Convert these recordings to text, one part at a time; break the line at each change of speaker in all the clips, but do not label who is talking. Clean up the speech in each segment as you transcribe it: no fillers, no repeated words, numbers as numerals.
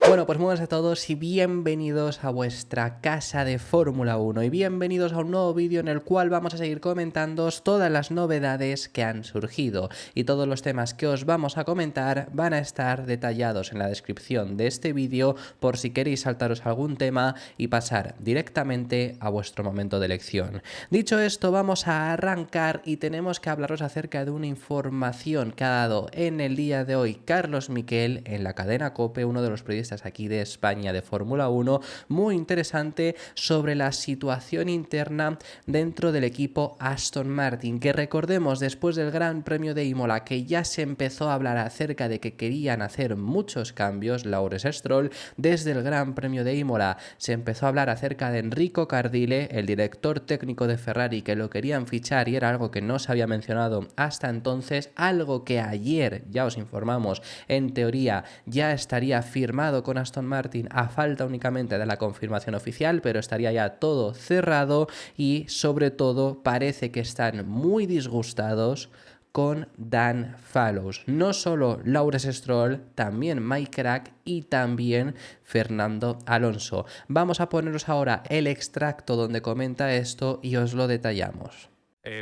Bueno, pues muy buenas a todos y bienvenidos a vuestra casa de Fórmula 1 y bienvenidos a un nuevo vídeo en el cual vamos a seguir comentando todas las novedades que han surgido y todos los temas que os vamos a comentar van a estar detallados en la descripción de este vídeo por si queréis saltaros algún tema y pasar directamente a vuestro momento de elección. Dicho esto, vamos a arrancar y tenemos que hablaros acerca de una información que ha dado en el día de hoy Carlos Miquel en la cadena COPE, uno de los periodistas aquí de España de Fórmula 1, muy interesante sobre la situación interna dentro del equipo Aston Martin, que recordemos después del Gran Premio de Imola que ya se empezó a hablar acerca de que querían hacer muchos cambios. Lawrence Stroll, desde el Gran Premio de Imola se empezó a hablar acerca de Enrico Cardile, el director técnico de Ferrari, que lo querían fichar y era algo que no se había mencionado hasta entonces, algo que ayer ya os informamos en teoría ya estaría firmado con Aston Martin a falta únicamente de la confirmación oficial, pero estaría ya todo cerrado y sobre todo parece que están muy disgustados con Dan Fallows. No solo Lawrence Stroll, también Mike Krack y también Fernando Alonso. Vamos a poneros ahora el extracto donde comenta esto y os lo detallamos.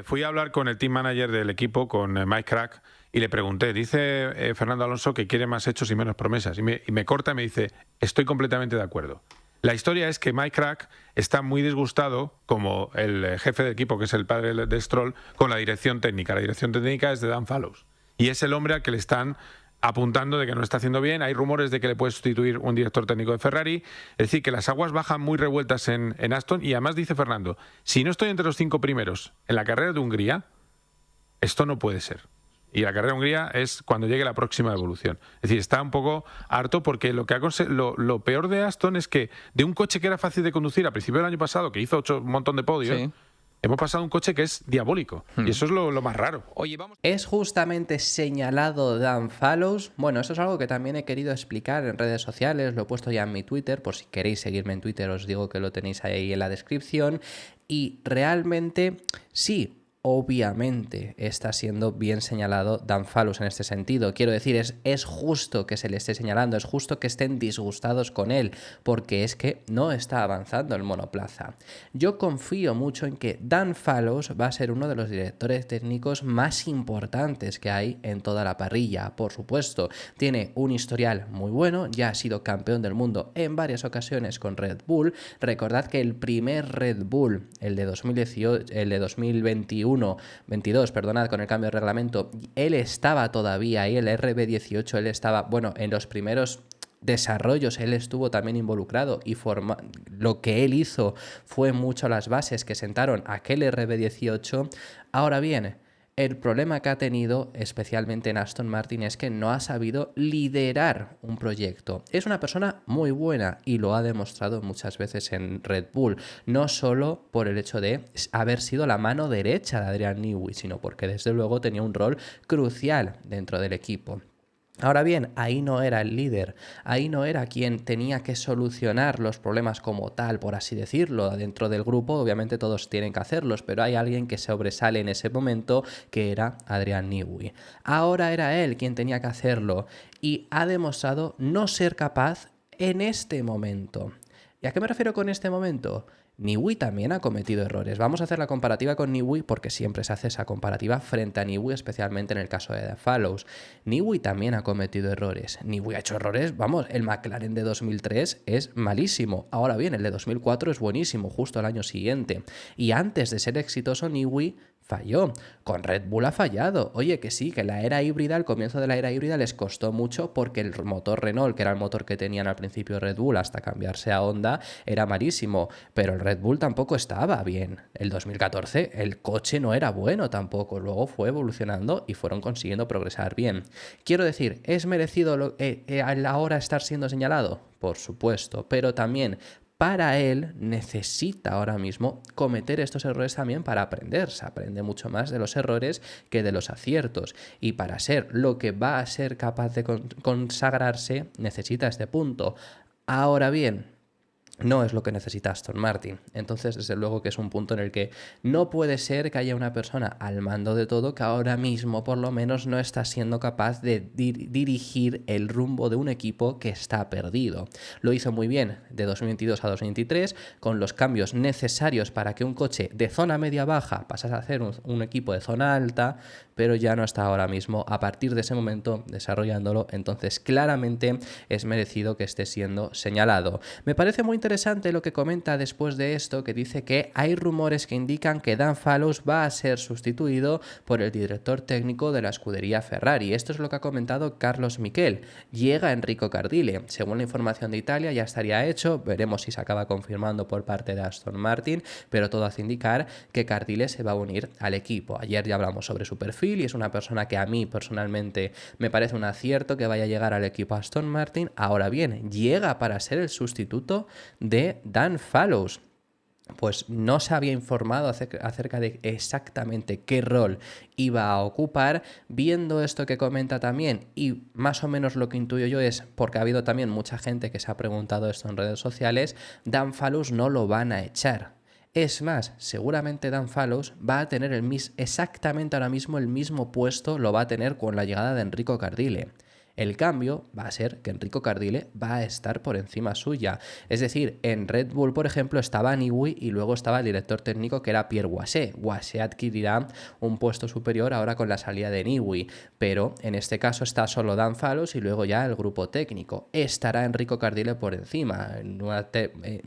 Fui a hablar con el team manager del equipo, con Mike Krack, y le pregunté, dice Fernando Alonso que quiere más hechos y menos promesas, y me corta y me dice, estoy completamente de acuerdo. La historia es que Mike Krack está muy disgustado, como el jefe del equipo, que es el padre de Stroll, con la dirección técnica. La dirección técnica es de Dan Fallows, y es el hombre al que le están apuntando de que no está haciendo bien. Hay rumores de que le puede sustituir un director técnico de Ferrari. Es decir, que las aguas bajan muy revueltas en Aston. Y además dice Fernando, si no estoy entre los 5 primeros en la carrera de Hungría, esto no puede ser. Y la carrera de Hungría es cuando llegue la próxima evolución. Es decir, está un poco harto porque lo peor de Aston es que de un coche que era fácil de conducir a principio del año pasado, que hizo un montón de podios, sí, hemos pasado a un coche que es diabólico. Y eso es lo más raro.
Oye, vamos. Es justamente señalado Dan Fallows. Bueno, esto es algo que también he querido explicar en redes sociales. Lo he puesto ya en mi Twitter. Por si queréis seguirme en Twitter, os digo que lo tenéis ahí en la descripción. Y realmente, sí, obviamente está siendo bien señalado Dan Fallows en este sentido. Quiero decir, es justo que se le esté señalando, es justo que estén disgustados con él, porque es que no está avanzando el monoplaza. Yo confío mucho en que Dan Fallows va a ser uno de los directores técnicos más importantes que hay en toda la parrilla. Por supuesto, tiene un historial muy bueno, ya ha sido campeón del mundo en varias ocasiones con Red Bull. Recordad que el primer Red Bull, el de 2018, el de 2021, 22, perdonad, con el cambio de reglamento, él estaba todavía ahí, el RB18, él estaba, bueno, en los primeros desarrollos él estuvo también involucrado y lo que él hizo fue mucho las bases que sentaron aquel RB18. Ahora bien, el problema que ha tenido, especialmente en Aston Martin, es que no ha sabido liderar un proyecto. Es una persona muy buena y lo ha demostrado muchas veces en Red Bull, no solo por el hecho de haber sido la mano derecha de Adrian Newey, sino porque desde luego tenía un rol crucial dentro del equipo. Ahora bien, ahí no era el líder, ahí no era quien tenía que solucionar los problemas como tal, por así decirlo, dentro del grupo. Obviamente todos tienen que hacerlos, pero hay alguien que sobresale en ese momento, que era Adrian Newey. Ahora era él quien tenía que hacerlo y ha demostrado no ser capaz en este momento. ¿Y a qué me refiero con este momento? Newey también ha cometido errores. Vamos a hacer la comparativa con Newey porque siempre se hace esa comparativa frente a Newey, especialmente en el caso de Fallows. Newey también ha cometido errores. Newey ha hecho errores, vamos, el McLaren de 2003 es malísimo. Ahora bien, el de 2004 es buenísimo, justo al año siguiente. Y antes de ser exitoso, Newey falló. Con Red Bull ha fallado. Oye, que sí, que la era híbrida, el comienzo de la era híbrida les costó mucho porque el motor Renault, que era el motor que tenían al principio de Red Bull hasta cambiarse a Honda, era malísimo. Pero el Red Bull tampoco estaba bien. El 2014 el coche no era bueno tampoco. Luego fue evolucionando y fueron consiguiendo progresar bien. Quiero decir, ¿es merecido ahora estar siendo señalado? Por supuesto, pero también para él necesita ahora mismo cometer estos errores también para aprender. Se aprende mucho más de los errores que de los aciertos. Y para ser lo que va a ser capaz de consagrarse, necesita este punto. Ahora bien, no es lo que necesita Aston Martin. Entonces, desde luego que es un punto en el que no puede ser que haya una persona al mando de todo que ahora mismo, por lo menos, no está siendo capaz de dirigir el rumbo de un equipo que está perdido. Lo hizo muy bien de 2022 a 2023, con los cambios necesarios para que un coche de zona media-baja pasase a ser un equipo de zona alta, pero ya no está ahora mismo a partir de ese momento desarrollándolo. Entonces, claramente es merecido que esté siendo señalado. Me parece muy interesante lo que comenta después de esto, que dice que hay rumores que indican que Dan Fallows va a ser sustituido por el director técnico de la escudería Ferrari. Esto es lo que ha comentado Carlos Miquel. Llega Enrico Cardile. Según la información de Italia ya estaría hecho, veremos si se acaba confirmando por parte de Aston Martin, pero todo hace indicar que Cardile se va a unir al equipo. Ayer ya hablamos sobre su perfil y es una persona que a mí personalmente me parece un acierto que vaya a llegar al equipo Aston Martin. Ahora bien, llega para ser el sustituto de Dan Fallows. Pues no se había informado acerca de exactamente qué rol iba a ocupar. Viendo esto que comenta también, y más o menos lo que intuyo yo es, porque ha habido también mucha gente que se ha preguntado esto en redes sociales, Dan Fallows no lo van a echar. Es más, seguramente Dan Fallows va a tener exactamente ahora mismo el mismo puesto, lo va a tener con la llegada de Enrico Cardile. El cambio va a ser que Enrico Cardile va a estar por encima suya. Es decir, en Red Bull, por ejemplo, estaba Newey y luego estaba el director técnico que era Pierre Gasly. Gasly adquirirá un puesto superior ahora con la salida de Newey, pero en este caso está solo Dan Fallows y luego ya el grupo técnico. Estará Enrico Cardile por encima.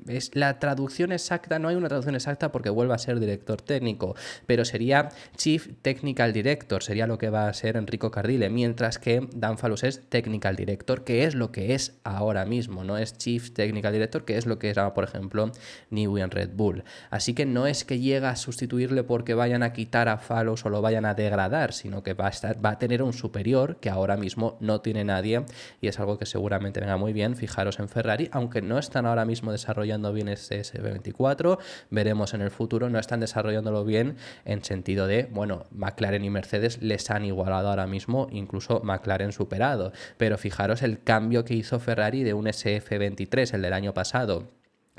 Es la traducción exacta, no hay una traducción exacta porque vuelve a ser director técnico, pero sería Chief Technical Director, sería lo que va a ser Enrico Cardile, mientras que Dan Fallows es Technical Director, que es lo que es ahora mismo, no es Chief Technical Director, que es lo que era, por ejemplo, Newey en Red Bull. Así que no es que llega a sustituirle porque vayan a quitar a Fallows o lo vayan a degradar, sino que va a tener un superior que ahora mismo no tiene nadie, y es algo que seguramente venga muy bien. Fijaros en Ferrari, aunque no están ahora mismo desarrollando bien este SV24, veremos en el futuro, no están desarrollándolo bien en sentido de, bueno, McLaren y Mercedes les han igualado ahora mismo, incluso McLaren superado. Pero fijaros el cambio que hizo Ferrari de un SF23, el del año pasado,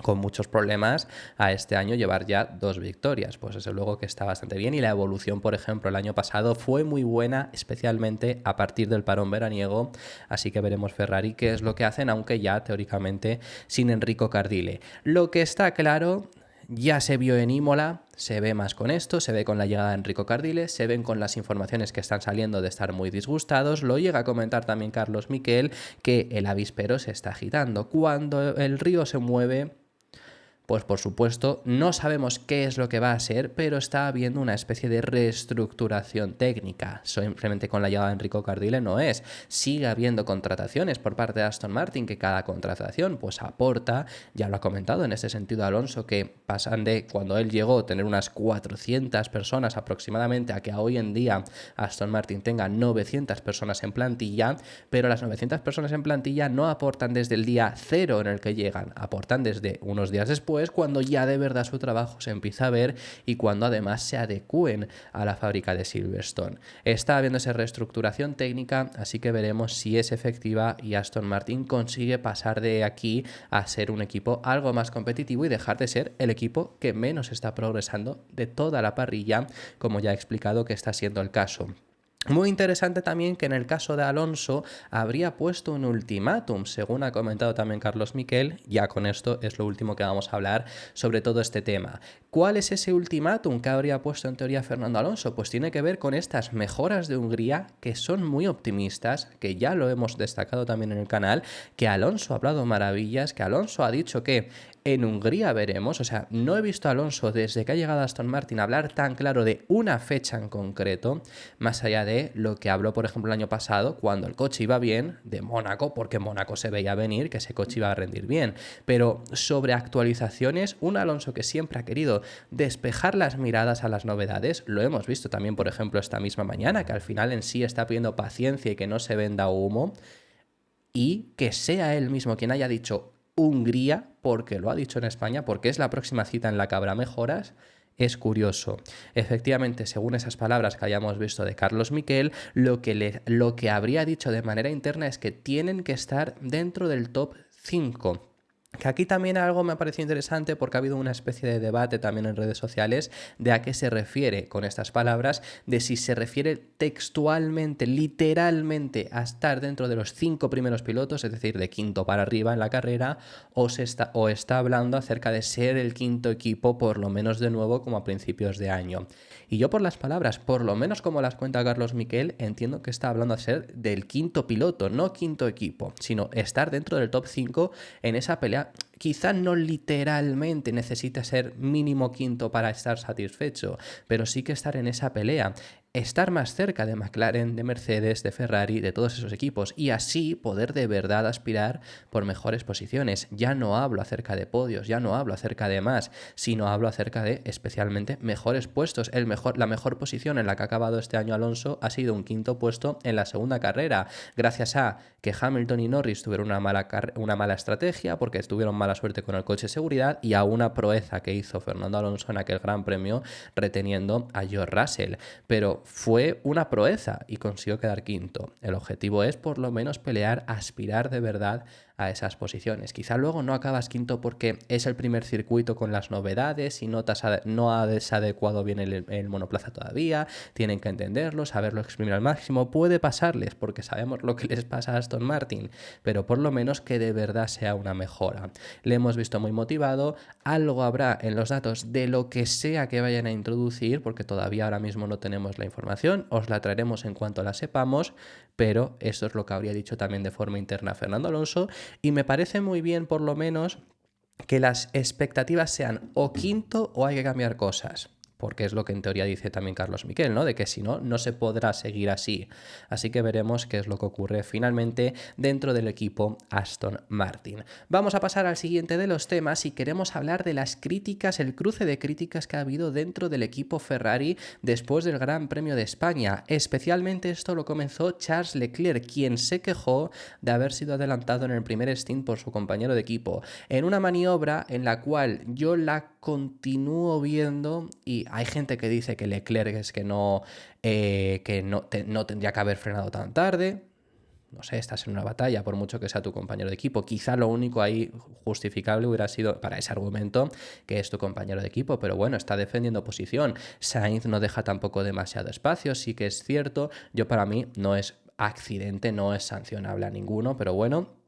con muchos problemas, a este año llevar ya 2 victorias. Pues desde luego que está bastante bien, y la evolución, por ejemplo, el año pasado fue muy buena, especialmente a partir del parón veraniego, así que veremos Ferrari qué es lo que hacen, aunque ya teóricamente sin Enrico Cardile. Lo que está claro, ya se vio en Imola, se ve más con esto, se ve con la llegada de Enrico Cardile, se ven con las informaciones que están saliendo de estar muy disgustados. Lo llega a comentar también Carlos Miquel, que el avispero se está agitando. Cuando el río se mueve, pues por supuesto no sabemos qué es lo que va a ser, pero está habiendo una especie de reestructuración técnica. Simplemente con la llegada de Enrico Cardile no es. Sigue habiendo contrataciones por parte de Aston Martin, que cada contratación pues aporta. Ya lo ha comentado en ese sentido Alonso, que pasan de cuando él llegó tener unas 400 personas aproximadamente a que hoy en día Aston Martin tenga 900 personas en plantilla, pero las 900 personas en plantilla no aportan desde el día cero en el que llegan, aportan desde unos días después, cuando ya de verdad su trabajo se empieza a ver y cuando además se adecúen a la fábrica de Silverstone. Está habiendo esa reestructuración técnica, así que veremos si es efectiva y Aston Martin consigue pasar de aquí a ser un equipo algo más competitivo y dejar de ser el equipo que menos está progresando de toda la parrilla, como ya he explicado que está siendo el caso. Muy interesante también que en el caso de Alonso habría puesto un ultimátum, según ha comentado también Carlos Miquel. Ya con esto es lo último que vamos a hablar sobre todo este tema. ¿Cuál es ese ultimátum que habría puesto en teoría Fernando Alonso? Pues tiene que ver con estas mejoras de Hungría, que son muy optimistas, que ya lo hemos destacado también en el canal, que Alonso ha hablado maravillas, que Alonso ha dicho que en Hungría veremos. O sea, no he visto a Alonso desde que ha llegado a Aston Martin hablar tan claro de una fecha en concreto, más allá de lo que habló, por ejemplo, el año pasado, cuando el coche iba bien, de Mónaco, porque Mónaco se veía venir que ese coche iba a rendir bien. Pero sobre actualizaciones, un Alonso que siempre ha querido despejar las miradas a las novedades, lo hemos visto también, por ejemplo, esta misma mañana, que al final en sí está pidiendo paciencia y que no se venda humo, y que sea él mismo quien haya dicho Hungría, porque lo ha dicho en España, porque es la próxima cita en la que habrá mejoras, es curioso. Efectivamente, según esas palabras que hayamos visto de Carlos Miquel, lo que habría dicho de manera interna es que tienen que estar dentro del top 5. Que aquí también algo me ha parecido interesante porque ha habido una especie de debate también en redes sociales de a qué se refiere con estas palabras, de si se refiere textualmente, literalmente a estar dentro de los 5 primeros pilotos, es decir, de quinto para arriba en la carrera, o está hablando acerca de ser el quinto equipo, por lo menos de nuevo como a principios de año. Y yo por las palabras, por lo menos como las cuenta Carlos Miquel, entiendo que está hablando a ser del quinto piloto, no quinto equipo, sino estar dentro del top 5 en esa pelea. Quizá no literalmente necesita ser mínimo quinto para estar satisfecho, pero sí que estar en esa pelea. Estar más cerca de McLaren, de Mercedes, de Ferrari, de todos esos equipos y así poder de verdad aspirar por mejores posiciones. Ya no hablo acerca de podios, ya no hablo acerca de más, sino hablo acerca de especialmente mejores puestos. La mejor posición en la que ha acabado este año Alonso ha sido un quinto puesto en la segunda carrera, gracias a que Hamilton y Norris tuvieron una mala estrategia porque tuvieron mala suerte con el coche de seguridad y a una proeza que hizo Fernando Alonso en aquel Gran Premio reteniendo a George Russell. Pero fue una proeza y consiguió quedar quinto. El objetivo es por lo menos pelear, aspirar de verdad a esas posiciones. Quizá luego no acabas quinto porque es el primer circuito con las novedades y no ha desadecuado bien el monoplaza todavía, tienen que entenderlo, saberlo exprimir al máximo. Puede pasarles porque sabemos lo que les pasa a Aston Martin, pero por lo menos que de verdad sea una mejora. Le hemos visto muy motivado, algo habrá en los datos de lo que sea que vayan a introducir, porque todavía ahora mismo no tenemos la información, os la traeremos en cuanto la sepamos, pero eso es lo que habría dicho también de forma interna Fernando Alonso. Y me parece muy bien, por lo menos, que las expectativas sean o quinto o hay que cambiar cosas. Porque es lo que en teoría dice también Carlos Miquel, ¿no? De que si no, no se podrá seguir así. Así que veremos qué es lo que ocurre finalmente dentro del equipo Aston Martin. Vamos a pasar al siguiente de los temas y queremos hablar de las críticas, el cruce de críticas que ha habido dentro del equipo Ferrari después del Gran Premio de España. Especialmente esto lo comenzó Charles Leclerc, quien se quejó de haber sido adelantado en el primer stint por su compañero de equipo, en una maniobra en la cual yo la continúo viendo y hay gente que dice que Leclerc es que no tendría que haber frenado tan tarde. No sé, estás en una batalla, por mucho que sea tu compañero de equipo. Quizá lo único ahí justificable hubiera sido para ese argumento que es tu compañero de equipo, pero bueno, está defendiendo posición. Sainz no deja tampoco demasiado espacio, sí que es cierto. Para mí no es accidente, no es sancionable a ninguno, pero bueno.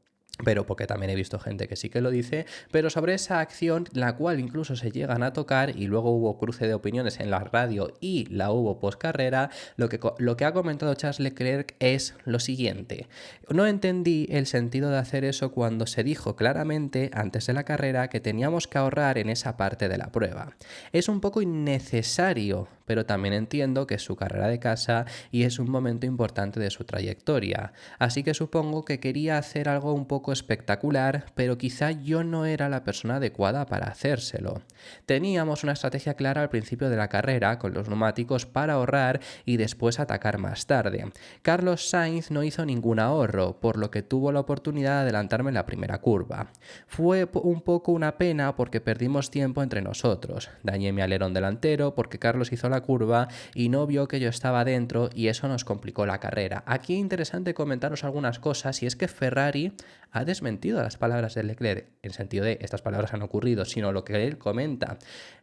Pero porque también he visto gente que sí que lo dice, pero sobre esa acción, la cual incluso se llegan a tocar y luego hubo cruce de opiniones en la radio y la hubo post carrera, lo que ha comentado Charles Leclerc es lo siguiente: no entendí el sentido de hacer eso cuando se dijo claramente antes de la carrera que teníamos que ahorrar en esa parte de la prueba. Es un poco innecesario, pero también entiendo que es su carrera de casa y es un momento importante de su trayectoria. Así que supongo que quería hacer algo un poco espectacular, pero quizá yo no era la persona adecuada para hacérselo. Teníamos una estrategia clara al principio de la carrera con los neumáticos para ahorrar y después atacar más tarde. Carlos Sainz no hizo ningún ahorro, por lo que tuvo la oportunidad de adelantarme en la primera curva. Fue un poco una pena porque perdimos tiempo entre nosotros. Dañé mi alerón delantero porque Carlos hizo la curva y no vio que yo estaba dentro y eso nos complicó la carrera. Aquí es interesante comentaros algunas cosas, y es que Ferrari ha desmentido las palabras de Leclerc, en sentido de estas palabras han ocurrido, sino lo que él comenta.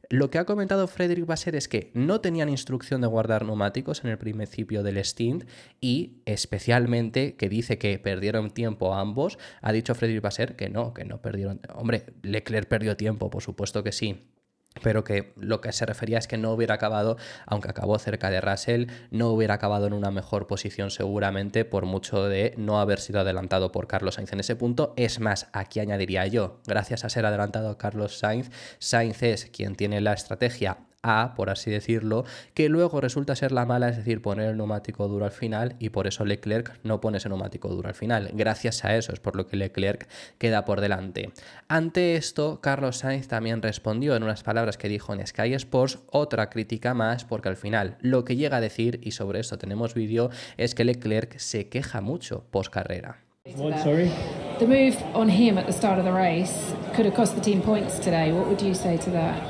Lo que ha comentado Frédéric Vasseur es que no tenían instrucción de guardar neumáticos en el principio del stint y especialmente que dice que perdieron tiempo ambos. Ha dicho Frédéric Vasseur que no perdieron. Hombre, Leclerc perdió tiempo, por supuesto que sí. Pero que lo que se refería es que no hubiera acabado, aunque acabó cerca de Russell, no hubiera acabado en una mejor posición seguramente por mucho de no haber sido adelantado por Carlos Sainz en ese punto. Es más, aquí añadiría yo, gracias a ser adelantado Carlos Sainz, Sainz es quien tiene la estrategia A, por así decirlo, que luego resulta ser la mala, es decir, poner el neumático duro al final, y por eso Leclerc no pone ese neumático duro al final. Gracias a eso es por lo que Leclerc queda por delante. Ante esto, Carlos Sainz también respondió en unas palabras que dijo en Sky Sports, otra crítica más, porque al final lo que llega a decir, y sobre esto tenemos vídeo, es que Leclerc se queja mucho post carrera.
What, sorry? The move on him at the start of the race could have cost the team points today. What would you say to that?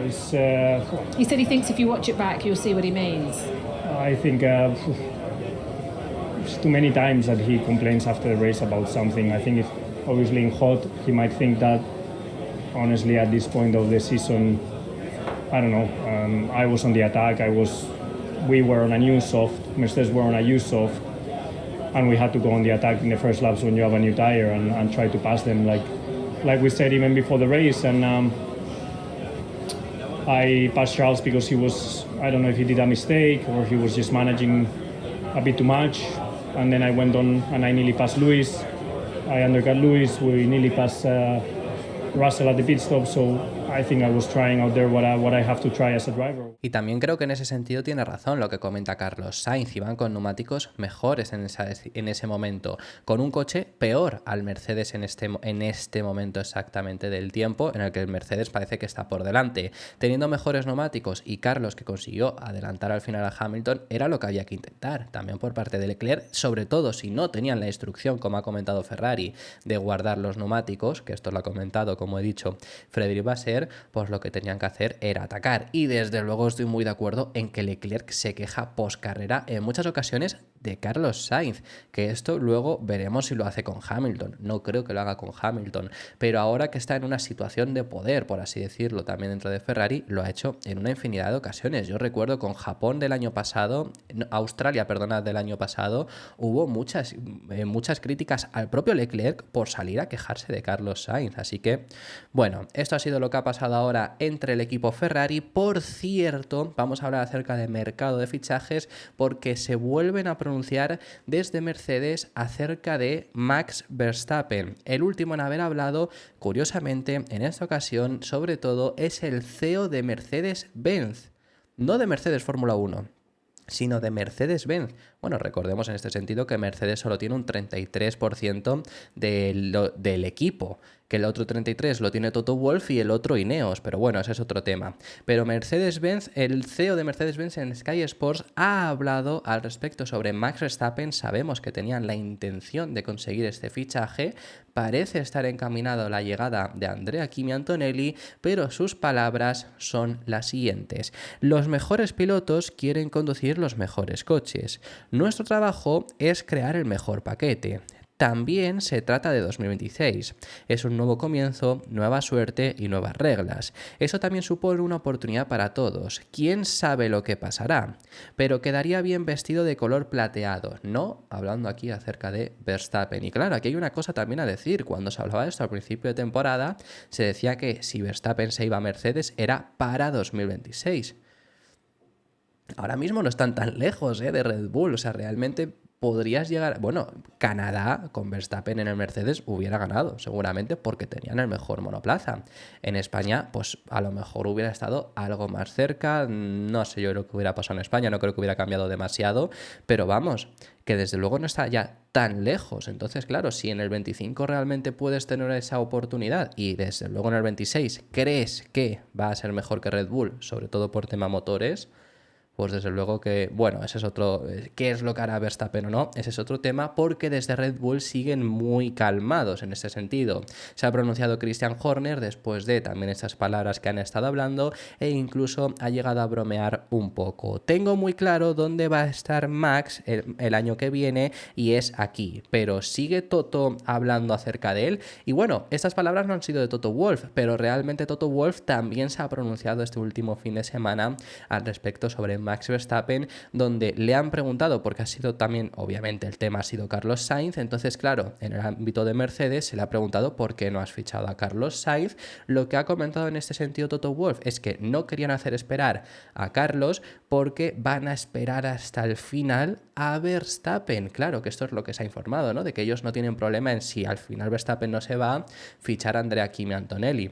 He said he thinks if you watch it back, you'll see what he means.
I think it's too many times that he complains after the race about something. I think obviously in hot, he might think that, honestly, at this point of the season, I don't know, I was on the attack, we were on a new soft, Mercedes were on a used soft, and we had to go on the attack in the first laps when you have a new tire and try to pass them like we said even before the race. And I passed Charles because he was, I don't know if he did a mistake or he was just managing a bit too much, and then I went on and I nearly passed Lewis. I undercut Lewis, we nearly passed Russell at the pit stop, so I think I was trying out there what I have to try as a driver.
Y también creo que en ese sentido tiene razón lo que comenta Carlos Sainz. Iban con neumáticos mejores en ese momento, con un coche peor al Mercedes en este momento exactamente del tiempo, en el que el Mercedes parece que está por delante. Teniendo mejores neumáticos y Carlos, que consiguió adelantar al final a Hamilton, era lo que había que intentar. También por parte de Leclerc, sobre todo si no tenían la instrucción, como ha comentado Ferrari, de guardar los neumáticos, que esto lo ha comentado, como he dicho, Frédéric Vasseur, pues lo que tenían que hacer era atacar. Y desde luego estoy muy de acuerdo en que Leclerc se queja post carrera en muchas ocasiones de Carlos Sainz, que esto luego veremos si lo hace con Hamilton. No creo que lo haga con Hamilton, pero ahora que está en una situación de poder, por así decirlo, también dentro de Ferrari, lo ha hecho en una infinidad de ocasiones. Yo recuerdo con Japón del año pasado, Australia, perdona, del año pasado, hubo muchas críticas al propio Leclerc por salir a quejarse de Carlos Sainz. Así que, bueno, esto ha sido lo que ha pasado ahora entre el equipo Ferrari. Por cierto, vamos a hablar acerca de mercado de fichajes, porque se vuelven a pronunciar desde Mercedes acerca de Max Verstappen. El último en haber hablado, curiosamente, en esta ocasión, sobre todo, es el CEO de Mercedes-Benz, no de Mercedes Fórmula 1, sino de Mercedes-Benz. Bueno, recordemos en este sentido que Mercedes solo tiene un 33% del equipo, que el otro 33% lo tiene Toto Wolff y el otro Ineos, pero bueno, ese es otro tema. Pero Mercedes-Benz, el CEO de Mercedes-Benz en Sky Sports ha hablado al respecto sobre Max Verstappen. Sabemos que tenían la intención de conseguir este fichaje, parece estar encaminado la llegada de Andrea Kimi Antonelli, pero sus palabras son las siguientes: los mejores pilotos quieren conducir los mejores coches. Nuestro trabajo es crear el mejor paquete. También se trata de 2026. Es un nuevo comienzo, nueva suerte y nuevas reglas. Eso también supone una oportunidad para todos. ¿Quién sabe lo que pasará? Pero quedaría bien vestido de color plateado, ¿no? Hablando aquí acerca de Verstappen. Y claro, aquí hay una cosa también a decir. Cuando se hablaba de esto al principio de temporada, se decía que si Verstappen se iba a Mercedes era para 2026. Ahora mismo no están tan lejos de Red Bull. O sea, realmente podrías llegar... Bueno, Canadá con Verstappen en el Mercedes hubiera ganado, seguramente, porque tenían el mejor monoplaza. En España, pues a lo mejor hubiera estado algo más cerca. No sé yo lo que hubiera pasado en España, no creo que hubiera cambiado demasiado, pero vamos, que desde luego no está ya tan lejos. Entonces, claro, si en el 25 realmente puedes tener esa oportunidad y desde luego en el 26 crees que va a ser mejor que Red Bull, sobre todo por tema motores, pues desde luego que, bueno, ese es otro, ¿qué es lo que hará Verstappen o no? Ese es otro tema, porque desde Red Bull siguen muy calmados en este sentido. Se ha pronunciado Christian Horner después de también estas palabras que han estado hablando, e incluso ha llegado a bromear un poco. Tengo muy claro dónde va a estar Max el año que viene, y es aquí, pero sigue Toto hablando acerca de él. Y bueno, estas palabras no han sido de Toto Wolff, pero realmente Toto Wolff también se ha pronunciado este último fin de semana al respecto sobre Max Verstappen, donde le han preguntado, porque ha sido también, obviamente el tema ha sido Carlos Sainz, entonces claro, en el ámbito de Mercedes se le ha preguntado por qué no has fichado a Carlos Sainz. Lo que ha comentado en este sentido Toto Wolff es que no querían hacer esperar a Carlos porque van a esperar hasta el final a Verstappen. Claro que esto es lo que se ha informado, ¿no? De que ellos no tienen problema en si al final Verstappen no se va, fichar a Andrea Kimi Antonelli.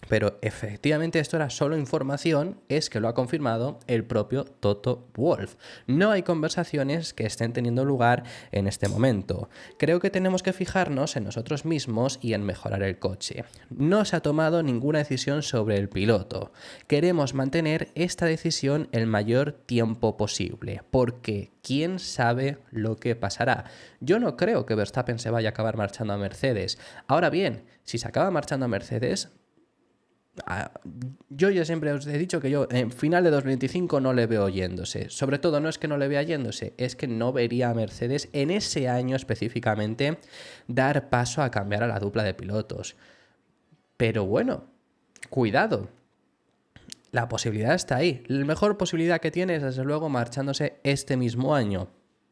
Pero efectivamente esto era solo información, es que lo ha confirmado el propio Toto Wolff. No hay conversaciones que estén teniendo lugar en este momento. Creo que tenemos que fijarnos en nosotros mismos y en mejorar el coche. No se ha tomado ninguna decisión sobre el piloto. Queremos mantener esta decisión el mayor tiempo posible, porque ¿quién sabe lo que pasará? Yo no creo que Verstappen se vaya a acabar marchando a Mercedes. Ahora bien, si se acaba marchando a Mercedes, Yo ya siempre os he dicho que yo en final de 2025 no le veo yéndose. Sobre todo no es que no le vea yéndose, es que no vería a Mercedes en ese año específicamente dar paso a cambiar a la dupla de pilotos. Pero bueno, cuidado. La posibilidad está ahí. La mejor posibilidad que tiene es, desde luego, marchándose este mismo año.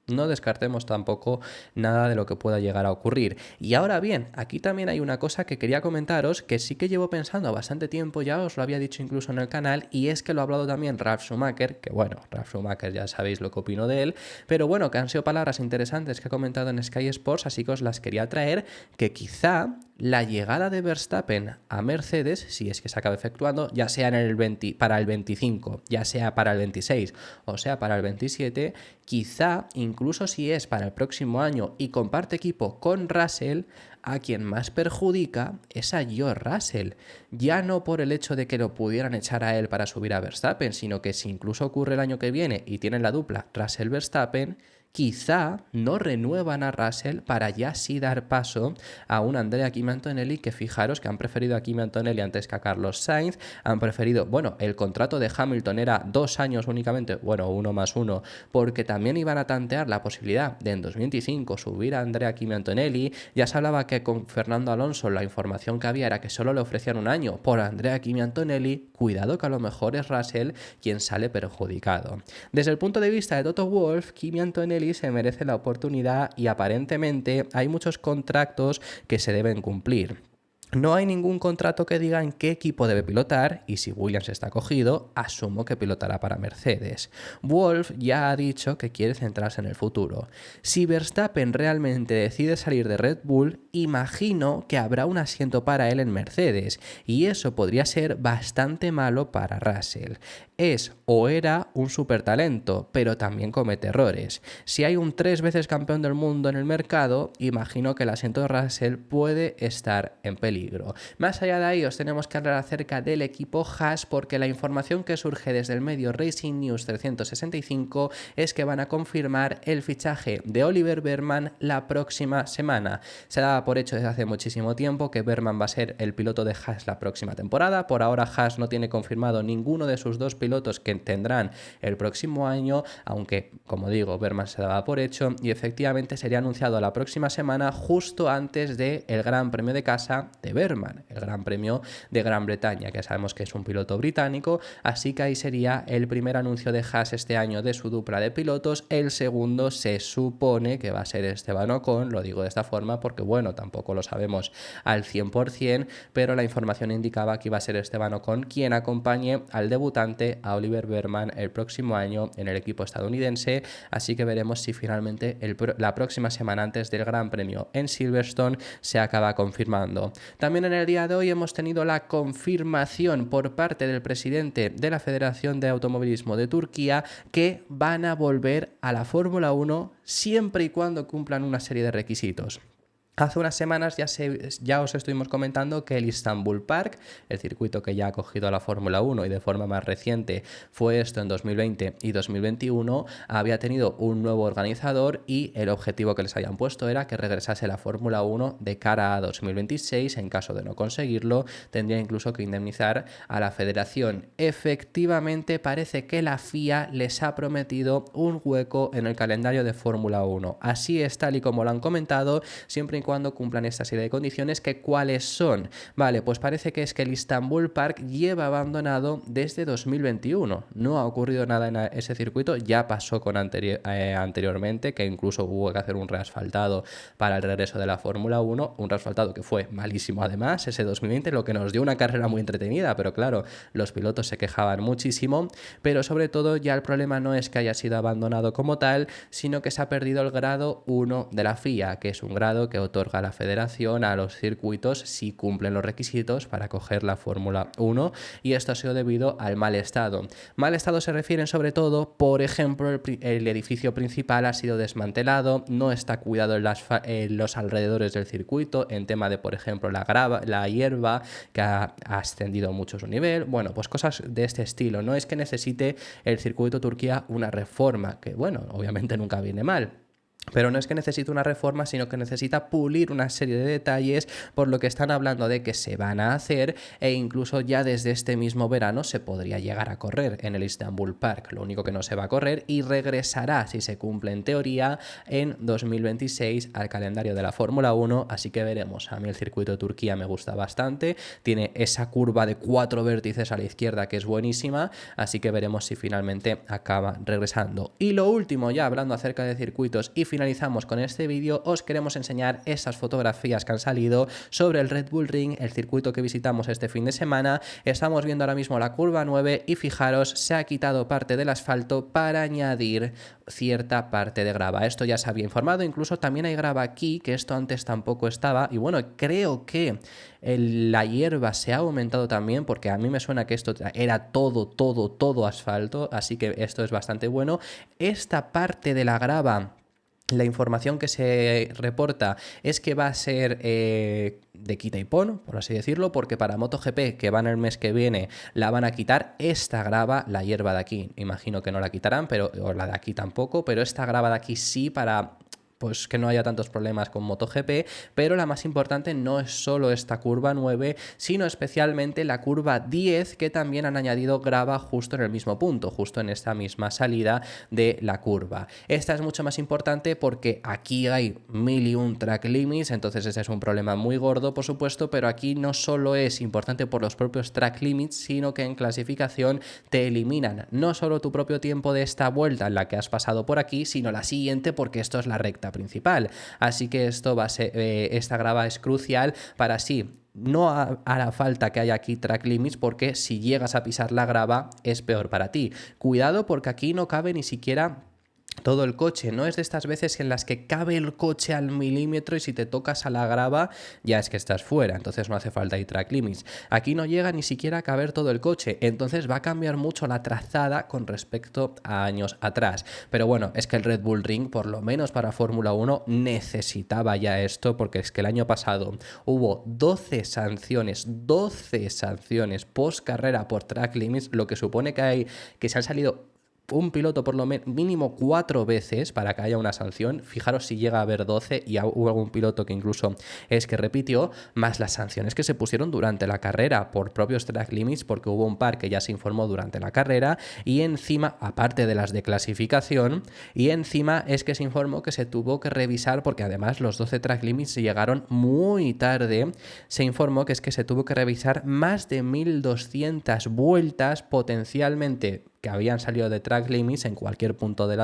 No descartemos tampoco nada de lo que pueda llegar a ocurrir. Y ahora bien, aquí también hay una cosa que quería comentaros, que sí que llevo pensando bastante tiempo, ya os lo había dicho incluso en el canal, y es que lo ha hablado también Ralf Schumacher, que bueno, Ralf Schumacher ya sabéis lo que opino de él, pero bueno, que han sido palabras interesantes que ha comentado en Sky Sports, así que os las quería traer, que quizá la llegada de Verstappen a Mercedes, si es que se acaba efectuando, ya sea para el 25, ya sea para el 26 o sea para el 27, quizá incluso si es para el próximo año y comparte equipo con Russell, a quien más perjudica es a George Russell. Ya no por el hecho de que lo pudieran echar a él para subir a Verstappen, sino que si incluso ocurre el año que viene y tienen la dupla Russell-Verstappen, quizá no renuevan a Russell para ya sí dar paso a un Andrea Kimi Antonelli, que fijaros que han preferido a Kimi Antonelli antes que a Carlos Sainz, han preferido, bueno, el contrato de Hamilton era 2 años únicamente, bueno, 1 más 1, porque también iban a tantear la posibilidad de en 2025 subir a Andrea Kimi Antonelli. Ya se hablaba que con Fernando Alonso la información que había era que solo le ofrecían 1 año por Andrea Kimi Antonelli. Cuidado que a lo mejor es Russell quien sale perjudicado. Desde el punto de vista de Toto Wolff, Kimi Antonelli se merece la oportunidad y aparentemente hay muchos contratos que se deben cumplir. No hay ningún contrato que diga en qué equipo debe pilotar y si Williams está cogido, asumo que pilotará para Mercedes. Wolff ya ha dicho que quiere centrarse en el futuro. Si Verstappen realmente decide salir de Red Bull, imagino que habrá un asiento para él en Mercedes y eso podría ser bastante malo para Russell. Es o era un supertalento, pero también comete errores. Si hay un 3 veces campeón del mundo en el mercado, imagino que el asiento de Russell puede estar en peligro. Más allá de ahí, os tenemos que hablar acerca del equipo Haas, porque la información que surge desde el medio Racing News 365 es que van a confirmar el fichaje de Oliver Behrmann la próxima semana. Se daba por hecho desde hace muchísimo tiempo que Behrmann va a ser el piloto de Haas la próxima temporada. Por ahora Haas no tiene confirmado ninguno de sus 2 pilotos que tendrán el próximo año, aunque, como digo, Behrmann se daba por hecho y efectivamente sería anunciado la próxima semana, justo antes del Gran Premio de casa de Behrmann, el Gran Premio de Gran Bretaña, que sabemos que es un piloto británico, así que ahí sería el primer anuncio de Haas este año de su dupla de pilotos. El segundo se supone que va a ser Esteban Ocon, lo digo de esta forma porque, bueno, tampoco lo sabemos al 100%, pero la información indicaba que iba a ser Esteban Ocon quien acompañe al debutante, a Oliver Behrmann, el próximo año en el equipo estadounidense, así que veremos si finalmente la próxima semana antes del Gran Premio en Silverstone se acaba confirmando. También en el día de hoy hemos tenido la confirmación por parte del presidente de la Federación de Automovilismo de Turquía que van a volver a la Fórmula 1 siempre y cuando cumplan una serie de requisitos. Hace unas semanas ya os estuvimos comentando que el Istanbul Park, el circuito que ya ha cogido a la Fórmula 1 y de forma más reciente fue esto en 2020 y 2021, había tenido un nuevo organizador y el objetivo que les habían puesto era que regresase la Fórmula 1 de cara a 2026. En caso de no conseguirlo, tendría incluso que indemnizar a la federación. Efectivamente, parece que la FIA les ha prometido un hueco en el calendario de Fórmula 1. Así es, tal y como lo han comentado, siempre y cuando cumplan esta serie de condiciones. ¿Que cuáles son? Vale, pues parece que es que el Istanbul Park lleva abandonado desde 2021. No ha ocurrido nada en ese circuito, ya pasó con anteriormente, que incluso hubo que hacer un reasfaltado para el regreso de la Fórmula 1, un reasfaltado que fue malísimo además, ese 2020, lo que nos dio una carrera muy entretenida, pero claro, los pilotos se quejaban muchísimo, pero sobre todo ya el problema no es que haya sido abandonado como tal, sino que se ha perdido el grado 1 de la FIA, que es un grado que otorga la federación a los circuitos si cumplen los requisitos para coger la Fórmula 1, y esto ha sido debido al mal estado. Mal estado se refieren sobre todo, por ejemplo, el edificio principal ha sido desmantelado, no está cuidado en los alrededores del circuito, en tema de, por ejemplo, la hierba, que ha ascendido mucho su nivel. Bueno, pues cosas de este estilo. No es que necesite el circuito Turquía una reforma, que bueno, obviamente nunca viene mal. Pero no es que necesite una reforma, sino que necesita pulir una serie de detalles, por lo que están hablando de que se van a hacer e incluso ya desde este mismo verano se podría llegar a correr en el Istanbul Park. Lo único que no se va a correr y regresará, si se cumple en teoría, en 2026 al calendario de la Fórmula 1, así que veremos. A mí el circuito de Turquía me gusta bastante, tiene esa curva de 4 vértices a la izquierda que es buenísima, así que veremos si finalmente acaba regresando. Y lo último, ya hablando acerca de circuitos y finalizamos con este vídeo, os queremos enseñar esas fotografías que han salido sobre el Red Bull Ring, el circuito que visitamos este fin de semana. Estamos viendo ahora mismo la curva 9 y fijaros, se ha quitado parte del asfalto para añadir cierta parte de grava. Esto ya se había informado, incluso también hay grava aquí, que esto antes tampoco estaba, y bueno, creo que la hierba se ha aumentado también, porque a mí me suena que esto era todo asfalto, así que esto es bastante bueno. Esta parte de la grava, la información que se reporta es que va a ser de quita y pon, por así decirlo, porque para MotoGP, que van el mes que viene, la van a quitar esta grava, la hierba de aquí. Imagino que no la quitarán, o la de aquí tampoco, pero esta grava de aquí sí, para pues que no haya tantos problemas con MotoGP, pero la más importante no es solo esta curva 9, sino especialmente la curva 10, que también han añadido grava justo en el mismo punto, justo en esta misma salida de la curva. Esta es mucho más importante porque aquí hay 1001 track limits, entonces ese es un problema muy gordo, por supuesto, pero aquí no solo es importante por los propios track limits, sino que en clasificación te eliminan no solo tu propio tiempo de esta vuelta en la que has pasado por aquí, sino la siguiente, porque esto es la recta principal. Así que esto va a ser, esta grava es crucial para así no hará falta que haya aquí track limits, porque si llegas a pisar la grava es peor para ti. Cuidado, porque aquí no cabe ni siquiera todo el coche, no es de estas veces en las que cabe el coche al milímetro y si te tocas a la grava ya es que estás fuera, entonces no hace falta ir track limits. Aquí no llega ni siquiera a caber todo el coche, entonces va a cambiar mucho la trazada con respecto a años atrás. Pero bueno, es que el Red Bull Ring, por lo menos para Fórmula 1, necesitaba ya esto, porque es que el año pasado hubo 12 sanciones post carrera por track limits, lo que supone que se han salido un piloto por lo mínimo 4 veces para que haya una sanción. Fijaros si llega a haber 12, y hubo algún piloto que incluso es que repitió, más las sanciones que se pusieron durante la carrera por propios track limits, porque hubo un par que ya se informó durante la carrera, y encima, aparte de las de clasificación, y encima es que se informó que se tuvo que revisar, porque además los 12 track limits llegaron muy tarde. Se informó que es que se tuvo que revisar más de 1200 vueltas potencialmente que habían salido de track limits en cualquier punto de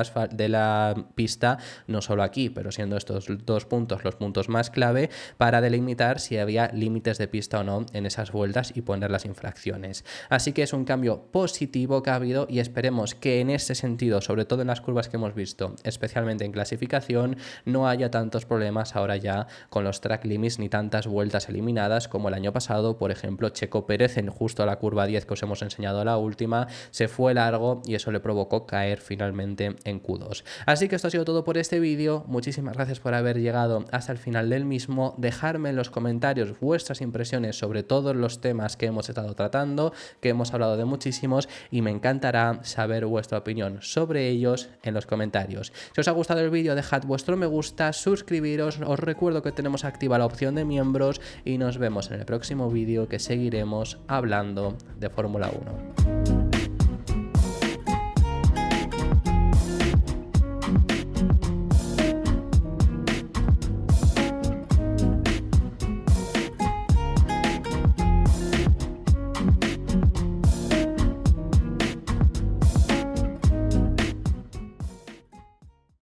la pista, no solo aquí, pero siendo estos 2 puntos los puntos más clave para delimitar si había límites de pista o no en esas vueltas y poner las infracciones. Así que es un cambio positivo que ha habido, y esperemos que en ese sentido, sobre todo en las curvas que hemos visto, especialmente en clasificación, no haya tantos problemas ahora ya con los track limits ni tantas vueltas eliminadas como el año pasado. Por ejemplo, Checo Pérez en justo la curva 10 que os hemos enseñado la última, se fue largo y eso le provocó caer finalmente en Q2. Así que esto ha sido todo por este vídeo. Muchísimas gracias por haber llegado hasta el final del mismo. Dejadme en los comentarios vuestras impresiones sobre todos los temas que hemos estado tratando, que hemos hablado de muchísimos, y me encantará saber vuestra opinión sobre ellos en los comentarios. Si os ha gustado el vídeo, dejad vuestro me gusta, suscribiros, os recuerdo que tenemos activa la opción de miembros, y nos vemos en el próximo vídeo, que seguiremos hablando de Fórmula 1.